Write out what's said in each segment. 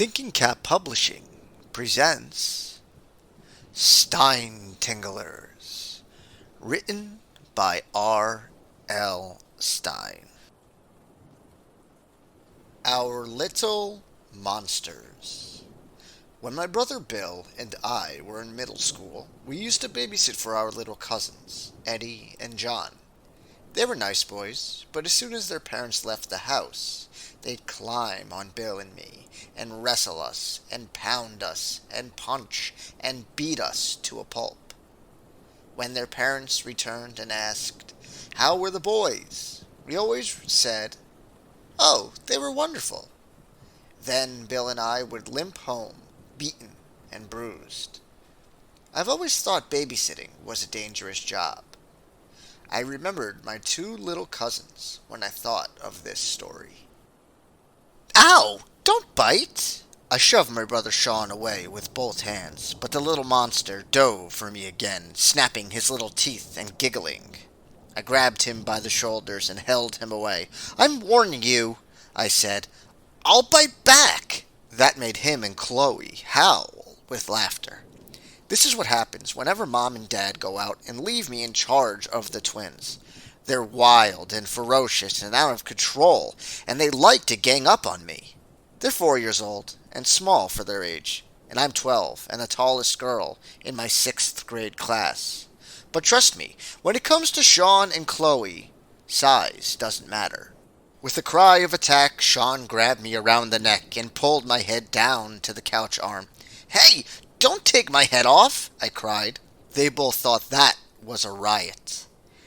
Thinking Cap Publishing presents Stinetinglers, written by RL Stine. Our Little Monsters. When my brother Bill and I were in middle school, we used to babysit for our little cousins, Eddie and John. They were nice boys, but as soon as their parents left the house, they'd climb on Bill and me, and wrestle us, and pound us, and punch, and beat us to a pulp. When their parents returned and asked, "How were the boys?" we always said, "Oh, they were wonderful." Then Bill and I would limp home, beaten and bruised. I've always thought babysitting was a dangerous job. I remembered my two little cousins when I thought of this story. "Ow! Don't bite!" I shoved my brother Sean away with both hands, but the little monster dove for me again, snapping his little teeth and giggling. I grabbed him by the shoulders and held him away. "I'm warning you," I said. "I'll bite back." That made him and Chloe howl with laughter. This is what happens whenever Mom and Dad go out and leave me in charge of the twins. They're wild and ferocious and out of control, and they like to gang up on me. They're 4 years old and small for their age, and I'm 12 and the tallest girl in my 6th grade class. But trust me, when it comes to Sean and Chloe, size doesn't matter. With a cry of attack, Sean grabbed me around the neck and pulled my head down to the couch arm. "Hey! Don't take my head off!" I cried. They both thought that was a riot.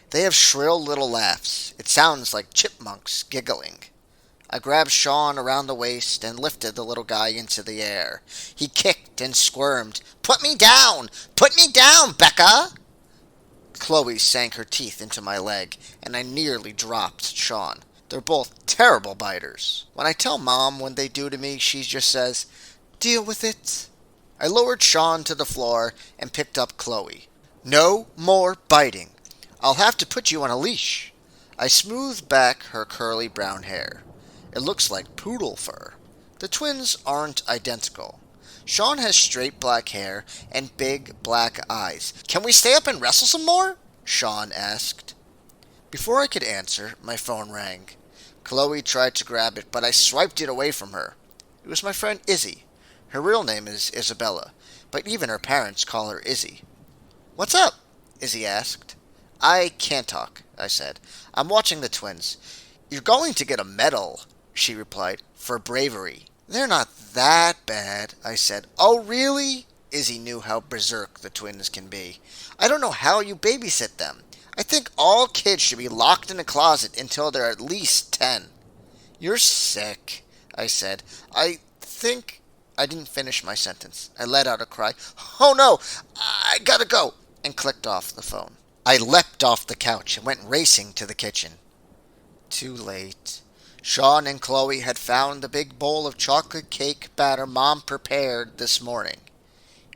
They have shrill little laughs. It sounds like chipmunks giggling. I grabbed Sean around the waist and lifted the little guy into the air. He kicked and squirmed. "Put me down! Put me down, Becca!" Chloe sank her teeth into my leg, and I nearly dropped Sean. They're both terrible biters. When I tell Mom what they do to me, she just says, "Deal with it." I lowered Sean to the floor and picked up Chloe. "No more biting. I'll have to put you on a leash." I smoothed back her curly brown hair. It looks like poodle fur. The twins aren't identical. Sean has straight black hair and big black eyes. "Can we stay up and wrestle some more?" Sean asked. Before I could answer, my phone rang. Chloe tried to grab it, but I swiped it away from her. It was my friend Izzy. Her real name is Isabella, but even her parents call her Izzy. "What's up?" Izzy asked. "I can't talk," I said. "I'm watching the twins." "You're going to get a medal," she replied, "for bravery." "They're not that bad," I said. "Oh, really?" Izzy knew how berserk the twins can be. "I don't know how you babysit them. I think all kids should be locked in a closet until they're at least 10. "You're sick," I said. I didn't finish my sentence. I let out a cry. "Oh no, I gotta go," and clicked off the phone. I leapt off the couch and went racing to the kitchen. Too late. Sean and Chloe had found the big bowl of chocolate cake batter Mom prepared this morning,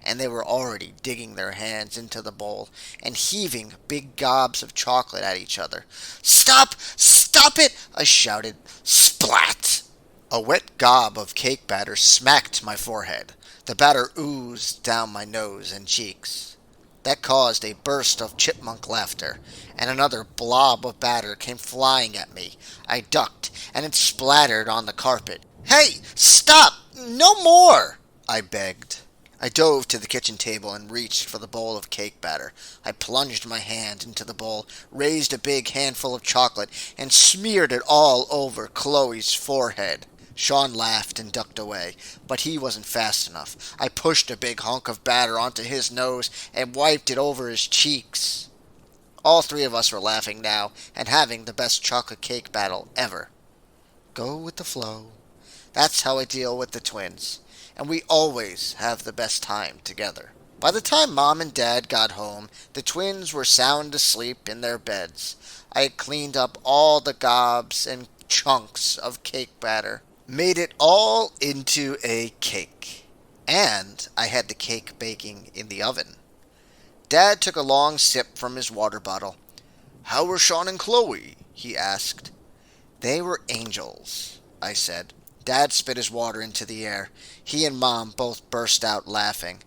and they were already digging their hands into the bowl and heaving big gobs of chocolate at each other. "Stop! Stop it!" I shouted. Splat! A wet gob of cake batter smacked my forehead. The batter oozed down my nose and cheeks. That caused a burst of chipmunk laughter, and another blob of batter came flying at me. I ducked, and it splattered on the carpet. "Hey, stop! No more!" I begged. I dove to the kitchen table and reached for the bowl of cake batter. I plunged my hand into the bowl, raised a big handful of chocolate, and smeared it all over Chloe's forehead. Sean laughed and ducked away, but he wasn't fast enough. I pushed a big hunk of batter onto his nose and wiped it over his cheeks. All three of us were laughing now and having the best chocolate cake battle ever. Go with the flow. That's how I deal with the twins, and we always have the best time together. By the time Mom and Dad got home, the twins were sound asleep in their beds. I had cleaned up all the gobs and chunks of cake batter, made it all into a cake, and I had the cake baking in the oven. Dad took a long sip from his water bottle. "How were Sean and Chloe?" he asked. "They were angels," I said. Dad spit his water into the air. He and Mom both burst out laughing.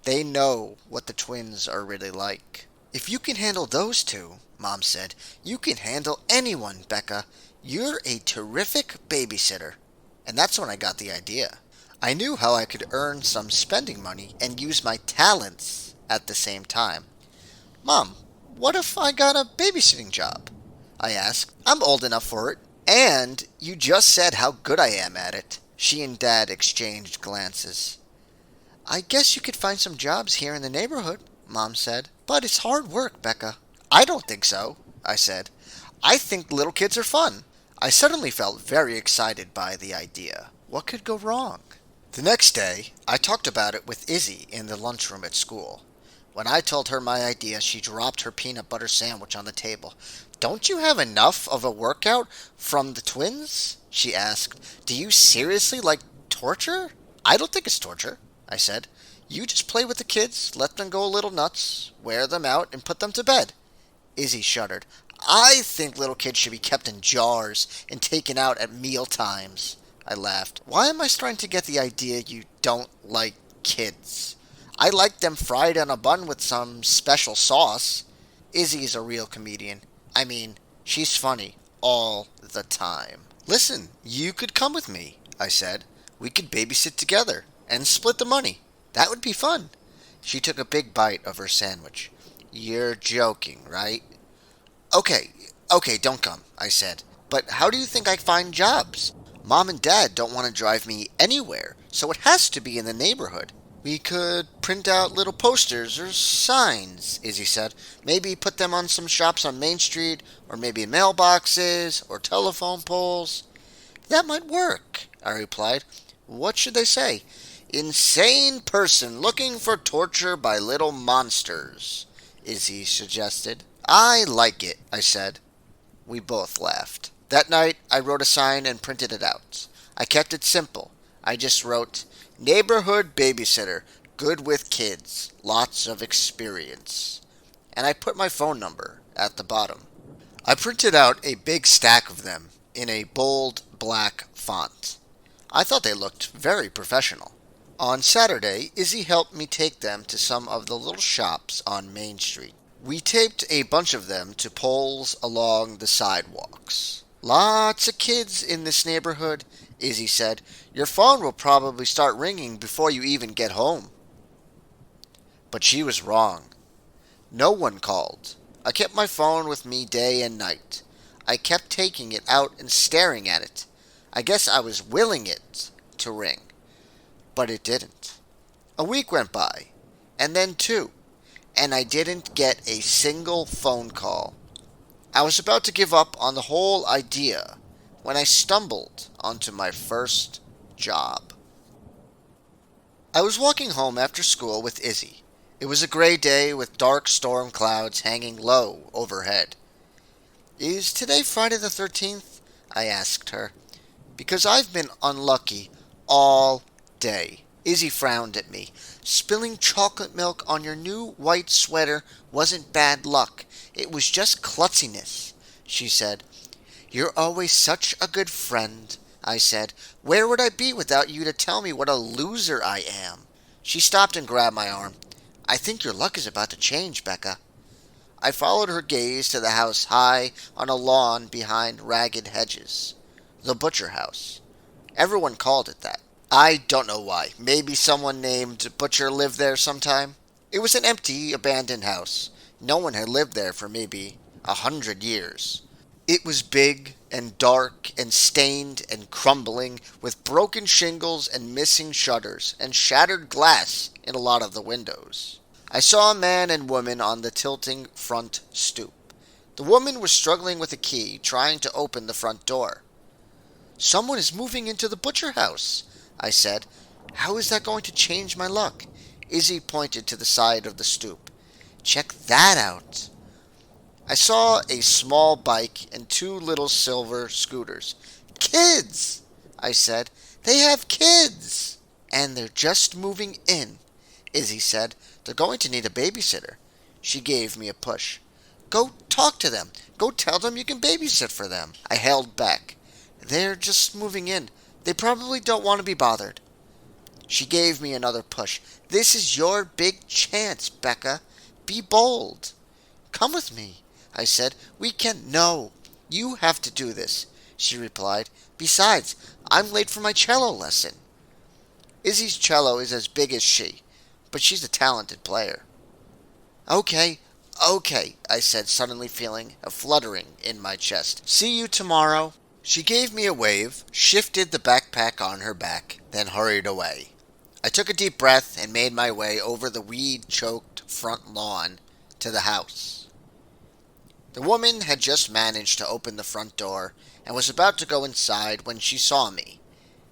They know what the twins are really like. If you can handle those two, Mom said, you can handle anyone, Becca. You're a terrific babysitter. And that's when I got the idea. I knew how I could earn some spending money and use my talents at the same time. Mom, what if I got a babysitting job? I asked. I'm old enough for it. And you just said how good I am at it. She and Dad exchanged glances. I guess you could find some jobs here in the neighborhood, Mom said. But it's hard work, Becca. I don't think so, I said. I think little kids are fun. I suddenly felt very excited by the idea. What could go wrong? The next day, I talked about it with Izzy in the lunchroom at school. When I told her my idea, she dropped her peanut butter sandwich on the table. Don't you have enough of a workout from the twins? She asked. Do you seriously like torture? I don't think it's torture, I said. You just play with the kids, let them go a little nuts, wear them out, and put them to bed. Izzy shuddered. I think little kids should be kept in jars and taken out at meal times. I laughed. Why am I starting to get the idea you don't like kids? I like them fried on a bun with some special sauce. Izzy's a real comedian. I mean, she's funny all the time. Listen, you could come with me, I said. We could babysit together and split the money. That would be fun. She took a big bite of her sandwich. You're joking, right? Okay, don't come, I said. But how do you think I find jobs? Mom and Dad don't want to drive me anywhere, so it has to be in the neighborhood. We could print out little posters or signs, Izzy said. Maybe put them on some shops on Main Street, or maybe in mailboxes, or telephone poles. That might work, I replied. What should they say? Insane person looking for torture by little monsters, Izzy suggested. I like it, I said. We both laughed. That night, I wrote a sign and printed it out. I kept it simple. I just wrote, Neighborhood babysitter, good with kids, lots of experience. And I put my phone number at the bottom. I printed out a big stack of them in a bold black font. I thought they looked very professional. On Saturday, Izzy helped me take them to some of the little shops on Main Street. We taped a bunch of them to poles along the sidewalks. Lots of kids in this neighborhood, Izzy said. Your phone will probably start ringing before you even get home. But she was wrong. No one called. I kept my phone with me day and night. I kept taking it out and staring at it. I guess I was willing it to ring. But it didn't. A week went by, and then 2, and I didn't get a single phone call. I was about to give up on the whole idea when I stumbled onto my first job. I was walking home after school with Izzy. It was a gray day with dark storm clouds hanging low overhead. Is today Friday the 13th? I asked her. Because I've been unlucky all day. Izzy frowned at me. Spilling chocolate milk on your new white sweater wasn't bad luck. It was just klutziness, she said. You're always such a good friend, I said. Where would I be without you to tell me what a loser I am? She stopped and grabbed my arm. I think your luck is about to change, Becca. I followed her gaze to the house high on a lawn behind ragged hedges. The butcher house. Everyone called it that. I don't know why. Maybe someone named Butcher lived there sometime. It was an empty, abandoned house. No one had lived there for maybe 100 years. It was big and dark and stained and crumbling, with broken shingles and missing shutters and shattered glass in a lot of the windows. I saw a man and woman on the tilting front stoop. The woman was struggling with a key, trying to open the front door. Someone is moving into the butcher house, I said. How is that going to change my luck? Izzy pointed to the side of the stoop. Check that out. I saw a small bike and 2 little silver scooters. Kids, I said. They have kids. And they're just moving in, Izzy said. They're going to need a babysitter. She gave me a push. Go talk to them. Go tell them you can babysit for them. I held back. They're just moving in. They probably don't want to be bothered. She gave me another push. This is your big chance, Becca. Be bold. Come with me, I said. We can. No, you have to do this, she replied. Besides, I'm late for my cello lesson. Izzy's cello is as big as she, but she's a talented player. Okay, okay, I said, suddenly feeling a fluttering in my chest. See you tomorrow. She gave me a wave, shifted the backpack on her back, then hurried away. I took a deep breath and made my way over the weed-choked front lawn to the house. The woman had just managed to open the front door and was about to go inside when she saw me.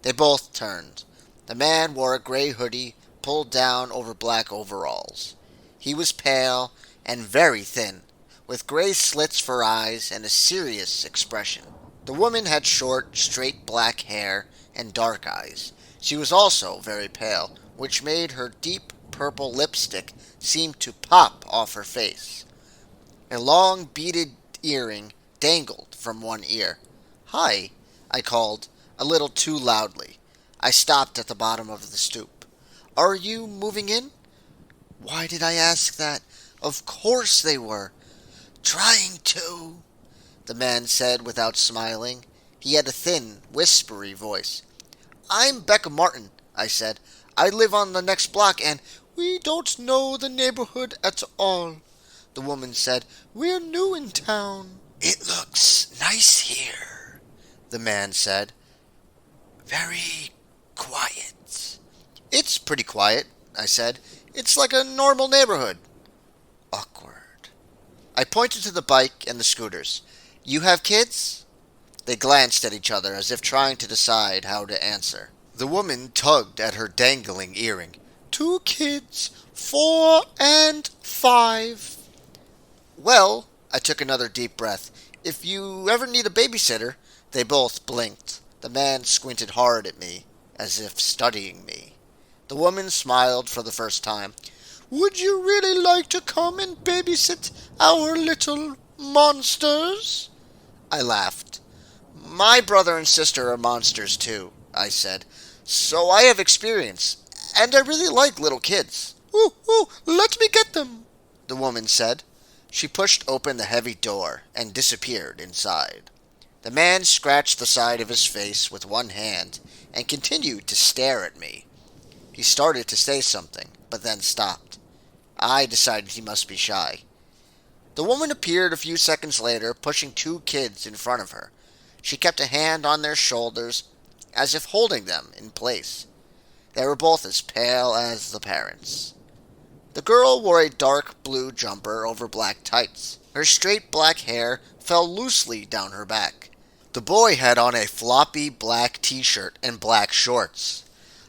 They both turned. The man wore a gray hoodie pulled down over black overalls. He was pale and very thin, with gray slits for eyes and a serious expression. The woman had short, straight black hair and dark eyes. She was also very pale, which made her deep purple lipstick seem to pop off her face. A long beaded earring dangled from one ear. Hi, I called, a little too loudly. I stopped at the bottom of the stoop. Are you moving in? Why did I ask that? Of course they were. Trying to, the man said without smiling. He had a thin, whispery voice. I'm Becca Martin, I said. I live on the next block and we don't know the neighborhood at all, the woman said. We're new in town. It looks nice here, the man said. Very quiet. It's pretty quiet, I said. It's like a normal neighborhood. Awkward. I pointed to the bike and the scooters. You have kids? They glanced at each other as if trying to decide how to answer. The woman tugged at her dangling earring. 2 kids, 4 and 5. Well, I took another deep breath. If you ever need a babysitter. They both blinked. The man squinted hard at me, as if studying me. The woman smiled for the first time. Would you really like to come and babysit our little monsters? I laughed. My brother and sister are monsters too, I said. So I have experience, and I really like little kids. Ooh, let me get them, the woman said. She pushed open the heavy door and disappeared inside. The man scratched the side of his face with one hand and continued to stare at me. He started to say something, but then stopped. I decided he must be shy. The woman appeared a few seconds later, pushing 2 kids in front of her. She kept a hand on their shoulders, as if holding them in place. They were both as pale as the parents. The girl wore a dark blue jumper over black tights. Her straight black hair fell loosely down her back. The boy had on a floppy black t-shirt and black shorts.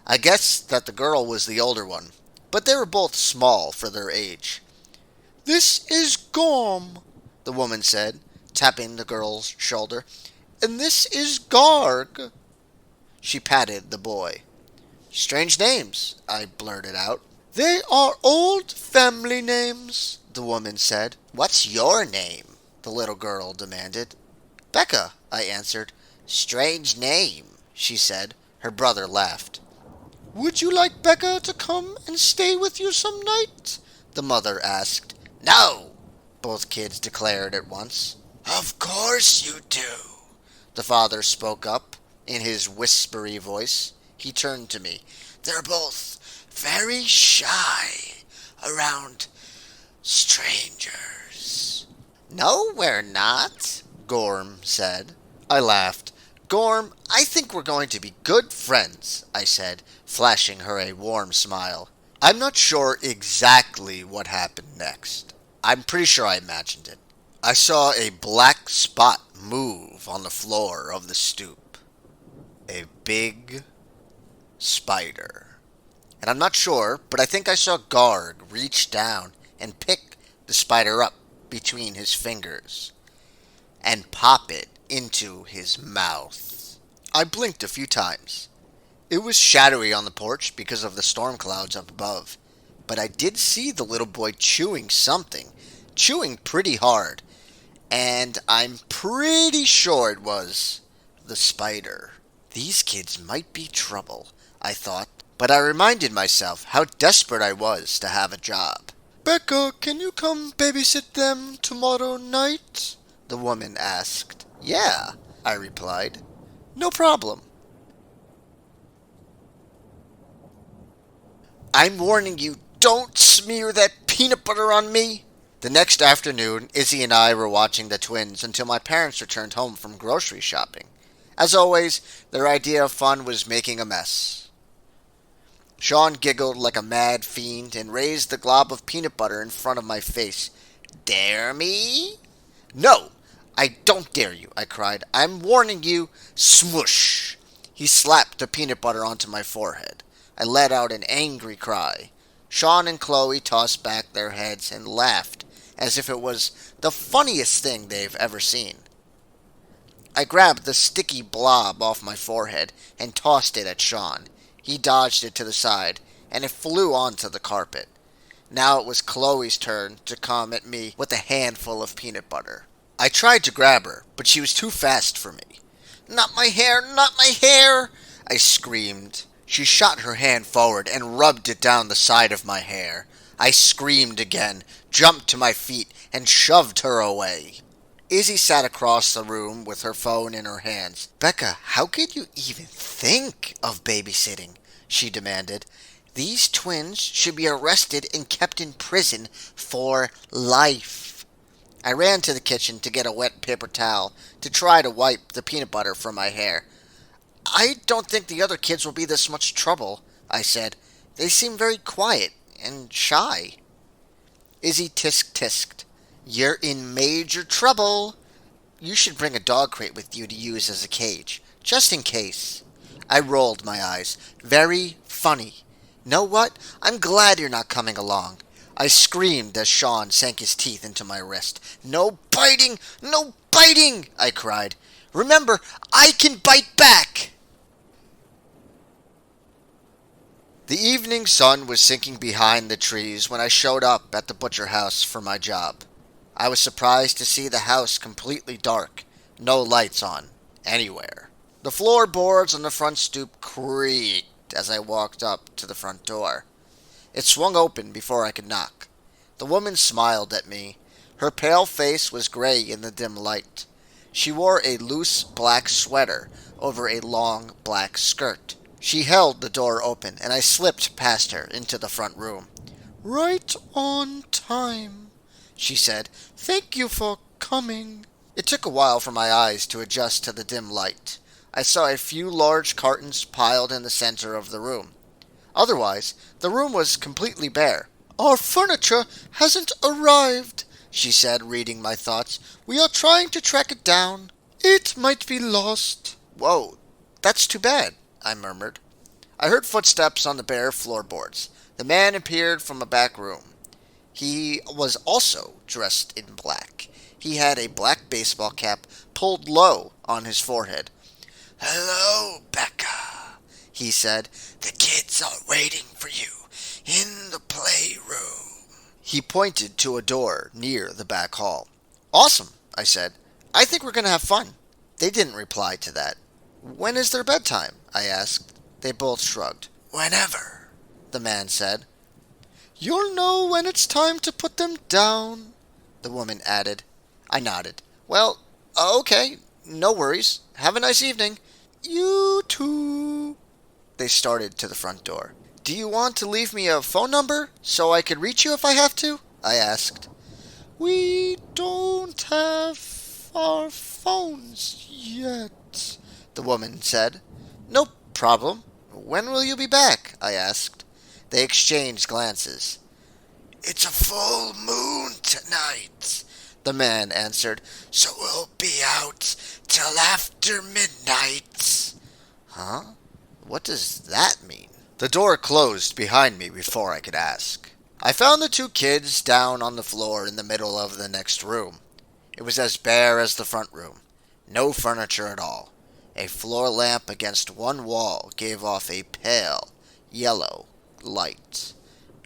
I guessed that the girl was the older one, but they were both small for their age. This is Gorm, the woman said, tapping the girl's shoulder. And this is Garg. She patted the boy. Strange names, I blurted out. They are old family names, the woman said. What's your name? The little girl demanded. Becca, I answered. Strange name, she said. Her brother laughed. Would you like Becca to come and stay with you some night? The mother asked. No, both kids declared at once. Of course you do, the father spoke up in his whispery voice. He turned to me. They're both very shy around strangers. No, we're not, Gorm said. I laughed. Gorm, I think we're going to be good friends, I said, flashing her a warm smile. I'm not sure exactly what happened next. I'm pretty sure I imagined it. I saw a black spot move on the floor of the stoop. A big spider. And I'm not sure, but I think I saw Garg reach down and pick the spider up between his fingers and pop it into his mouth. I blinked a few times. It was shadowy on the porch because of the storm clouds up above, but I did see the little boy chewing something, chewing pretty hard, and I'm pretty sure it was the spider. These kids might be trouble, I thought, but I reminded myself how desperate I was to have a job. Becca, can you come babysit them tomorrow night? The woman asked. Yeah, I replied. No problem. I'm warning you, don't smear that peanut butter on me. The next afternoon, Izzy and I were watching the twins until my parents returned home from grocery shopping. As always, their idea of fun was making a mess. Sean giggled like a mad fiend and raised the glob of peanut butter in front of my face. Dare me? No, I don't dare you, I cried. I'm warning you. Smoosh! He slapped the peanut butter onto my forehead. I let out an angry cry. Sean and Chloe tossed back their heads and laughed as if it was the funniest thing they've ever seen. I grabbed the sticky blob off my forehead and tossed it at Sean. He dodged it to the side, and it flew onto the carpet. Now it was Chloe's turn to come at me with a handful of peanut butter. I tried to grab her, but she was too fast for me. Not my hair, not my hair! I screamed. She shot her hand forward and rubbed it down the side of my hair. I screamed again, jumped to my feet, and shoved her away. Izzy sat across the room with her phone in her hands. Becca, how could you even think of babysitting? She demanded. These twins should be arrested and kept in prison for life. I ran to the kitchen to get a wet paper towel to try to wipe the peanut butter from my hair. I don't think the other kids will be this much trouble, I said. They seem very quiet and shy. Izzy tisk-tisked. You're in major trouble. You should bring a dog crate with you to use as a cage, just in case. I rolled my eyes. Very funny. Know what? I'm glad you're not coming along. I screamed as Sean sank his teeth into my wrist. No biting! No biting! I cried. Remember, I can bite back! The evening sun was sinking behind the trees when I showed up at the butcher house for my job. I was surprised to see the house completely dark, no lights on, anywhere. The floorboards on the front stoop creaked as I walked up to the front door. It swung open before I could knock. The woman smiled at me. Her pale face was gray in the dim light. She wore a loose black sweater over a long black skirt. She held the door open, and I slipped past her into the front room. Right on time, she said. Thank you for coming. It took a while for my eyes to adjust to the dim light. I saw a few large cartons piled in the center of the room. Otherwise, the room was completely bare. Our furniture hasn't arrived, she said, reading my thoughts. We are trying to track it down. It might be lost. Whoa, that's too bad, I murmured. I heard footsteps on the bare floorboards. The man appeared from a back room. He was also dressed in black. He had a black baseball cap pulled low on his forehead. Hello, Becca, he said. The kids are waiting for you in the playroom. He pointed to a door near the back hall. Awesome, I said. I think we're going to have fun. They didn't reply to that. When is their bedtime? I asked. They both shrugged. Whenever, the man said. You'll know when it's time to put them down, the woman added. I nodded. Well, okay, no worries. Have a nice evening. You too. They started to the front door. Do you want to leave me a phone number so I could reach you if I have to? I asked. We don't have our phones yet, the woman said. No problem. When will you be back? I asked. They exchanged glances. It's a full moon tonight, the man answered, so we'll be out till after midnight. Huh? What does that mean? The door closed behind me before I could ask. I found the two kids down on the floor in the middle of the next room. It was as bare as the front room. No furniture at all. A floor lamp against one wall gave off a pale, yellow light.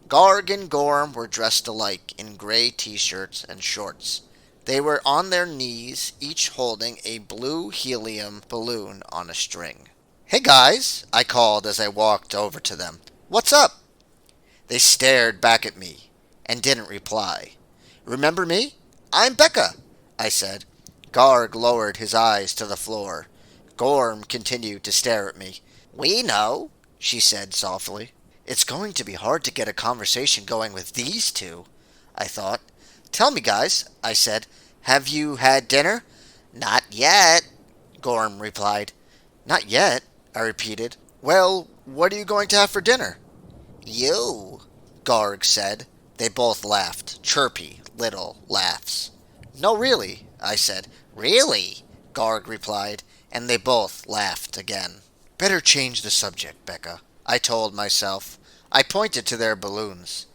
Garg and Gorm were dressed alike in gray t-shirts and shorts. They were on their knees, each holding a blue helium balloon on a string. "Hey guys," I called as I walked over to them. "What's up?" They stared back at me and didn't reply. "Remember me? I'm Becca," I said. Garg lowered his eyes to the floor. Gorm continued to stare at me. "We know," she said softly. "It's going to be hard to get a conversation going with these two," I thought. "Tell me, guys," I said, "have you had dinner?" "Not yet," Gorm replied. "Not yet," I repeated. "Well, what are you going to have for dinner?" "You," Garg said. They both laughed, chirpy little laughs. "No, really," I said. "Really?" Garg replied, and they both laughed again. "Better change the subject, Becca," I told myself. I pointed to their balloons.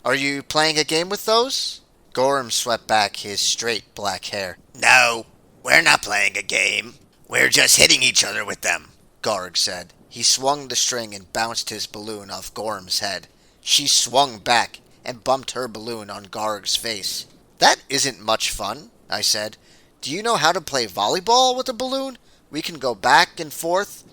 "Are you playing a game with those?" Gorm swept back his straight black hair. "No, we're not playing a game. We're just hitting each other with them," Garg said. He swung the string and bounced his balloon off Gorm's head. She swung back and bumped her balloon on Garg's face. "That isn't much fun," I said. "Do you know how to play volleyball with a balloon? We can go back and forth."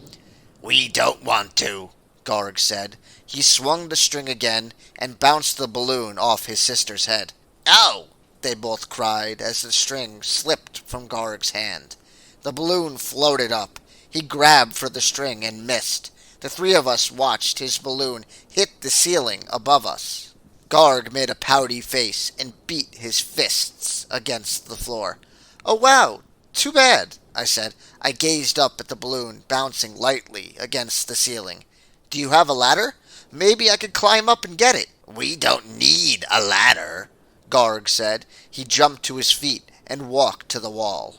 "We don't want to," Garg said. He swung the string again and bounced the balloon off his sister's head. "Ow!" they both cried as the string slipped from Garg's hand. The balloon floated up. He grabbed for the string and missed. The three of us watched his balloon hit the ceiling above us. Garg made a pouty face and beat his fists against the floor. "Oh, wow, too bad," I said. I gazed up at the balloon bouncing lightly against the ceiling. "Do you have a ladder? Maybe I could climb up and get it." "We don't need a ladder," Garg said. He jumped to his feet and walked to the wall.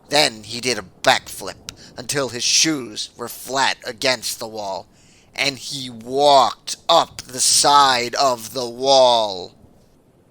Then he did a backflip until his shoes were flat against the wall, and he walked up the side of the wall.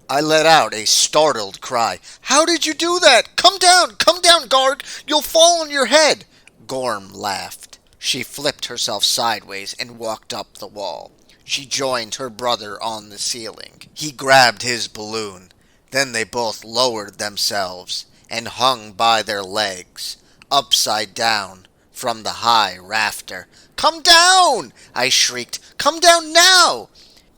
I let out a startled cry. "How did you do that? Come down, Garg! You'll fall on your head!" Gorm laughed. She flipped herself sideways and walked up the wall. She joined her brother on the ceiling. He grabbed his balloon. Then they both lowered themselves and hung by their legs, upside down, from the high rafter. "Come down!" I shrieked. "Come down now!"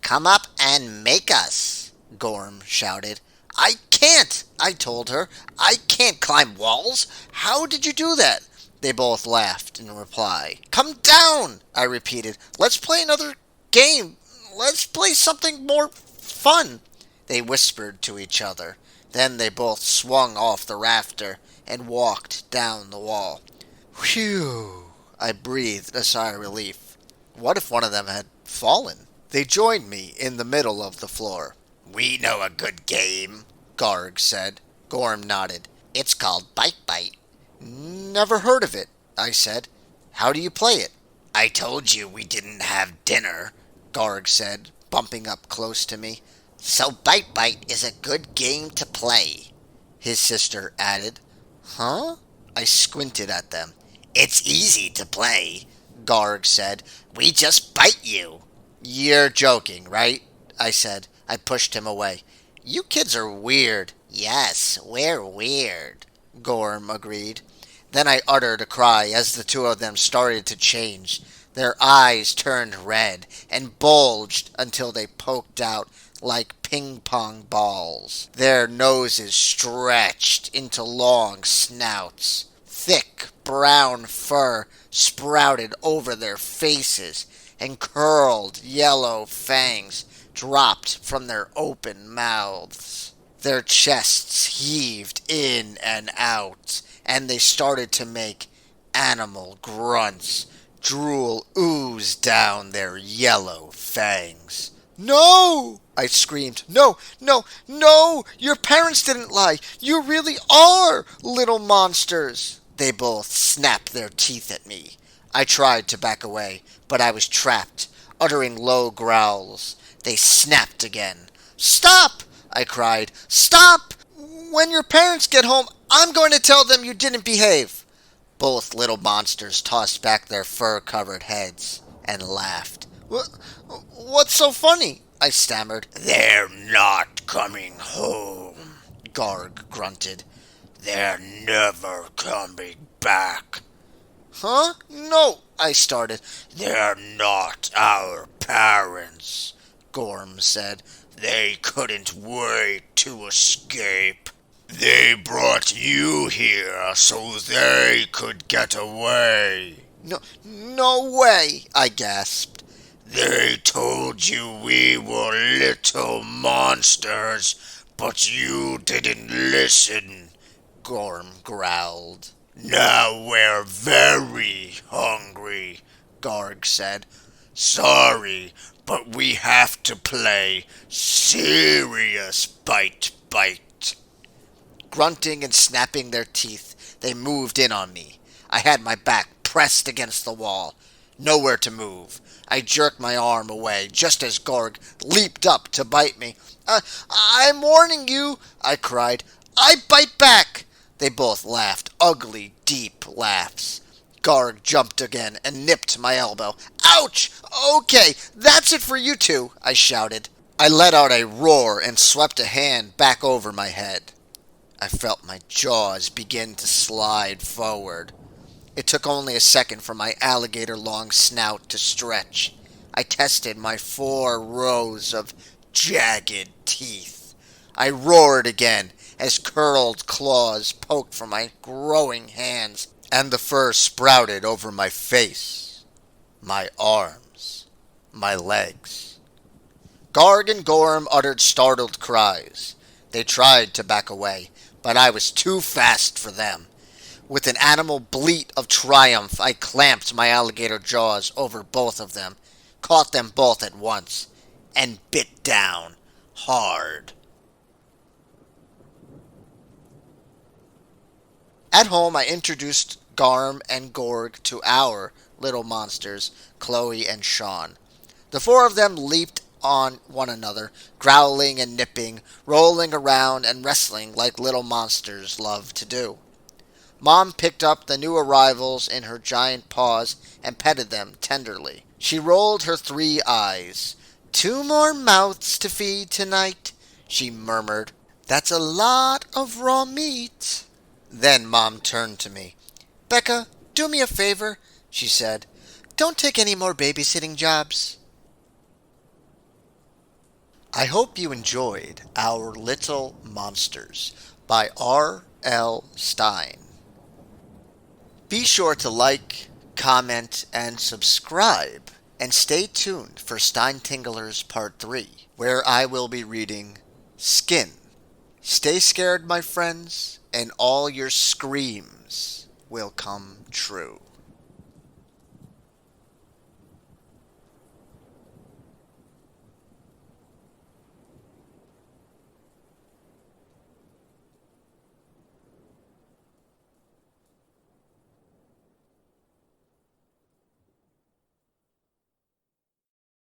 "Come up and make us!" Gorm shouted. "I can't," I told her. "I can't climb walls. How did you do that?" They both laughed in reply. "Come down!" I repeated. "Let's play another game. Let's play something more fun." They whispered to each other. Then they both swung off the rafter and walked down the wall. "Whew!" I breathed a sigh of relief. What if one of them had fallen? They joined me in the middle of the floor. "We know a good game," Garg said. Gorm nodded. "It's called Bite Bite." "Never heard of it," I said. "How do you play it?" "I told you we didn't have dinner," Garg said, bumping up close to me. "So Bite Bite is a good game to play," his sister added. "Huh?" I squinted at them. "It's easy to play," Garg said. "We just bite you." "You're joking, right?" I said. I pushed him away. "You kids are weird." "Yes, we're weird," Gorm agreed. Then I uttered a cry as the two of them started to change. Their eyes turned red and bulged until they poked out like ping-pong balls. Their noses stretched into long snouts. Thick brown fur sprouted over their faces, and curled yellow fangs dropped from their open mouths. Their chests heaved in and out, and they started to make animal grunts. Drool oozed down their yellow fangs. "No!" I screamed. "No, no, no! Your parents didn't lie! You really are little monsters!" They both snapped their teeth at me. I tried to back away, but I was trapped, uttering low growls. They snapped again. "Stop!" I cried. "Stop! When your parents get home, I'm going to tell them you didn't behave." Both little monsters tossed back their fur-covered heads and laughed. "What's so funny?" I stammered. "They're not coming home," Garg grunted. "They're never coming back." Huh? No, I started. They're not our parents, Gorm said. They couldn't wait to escape. They brought you here so they could get away. No, no way, I gasped. They told you we were little monsters, but you didn't listen, Gorm growled. Now we're very hungry, Garg said. Sorry, but we have to play serious bite. Grunting and snapping their teeth, they moved in on me. I had my back pressed against the wall. Nowhere to move. I jerked my arm away just as Gorg leaped up to bite me. I'm warning you, I cried. I bite back. They both laughed, ugly, deep laughs. Garg jumped again and nipped my elbow. Ouch! Okay, that's it for you two, I shouted. I let out a roar and swept a hand back over my head. I felt my jaws begin to slide forward. It took only a second for my alligator-long snout to stretch. I tested my 4 rows of jagged teeth. I roared again as curled claws poked from my growing hands, and the fur sprouted over my face, my arms, my legs. Garg and Gorm uttered startled cries. They tried to back away, but I was too fast for them. With an animal bleat of triumph, I clamped my alligator jaws over both of them, caught them both at once, and bit down hard. At home, I introduced Garm and Gorg to our little monsters, Chloe and Sean. The 4 of them leaped on one another, growling and nipping, rolling around and wrestling like little monsters love to do. Mom picked up the new arrivals in her giant paws and petted them tenderly. She rolled her 3 eyes. 2 more mouths to feed tonight, she murmured. That's a lot of raw meat. Then Mom turned to me. Becca, do me a favor, she said. Don't take any more babysitting jobs. I hope you enjoyed Our Little Monsters by RL Stine. Be sure to like, comment, and subscribe, and stay tuned for Stinetinglers Part 3, where I will be reading Skin. Stay scared, my friends, and all your screams will come true.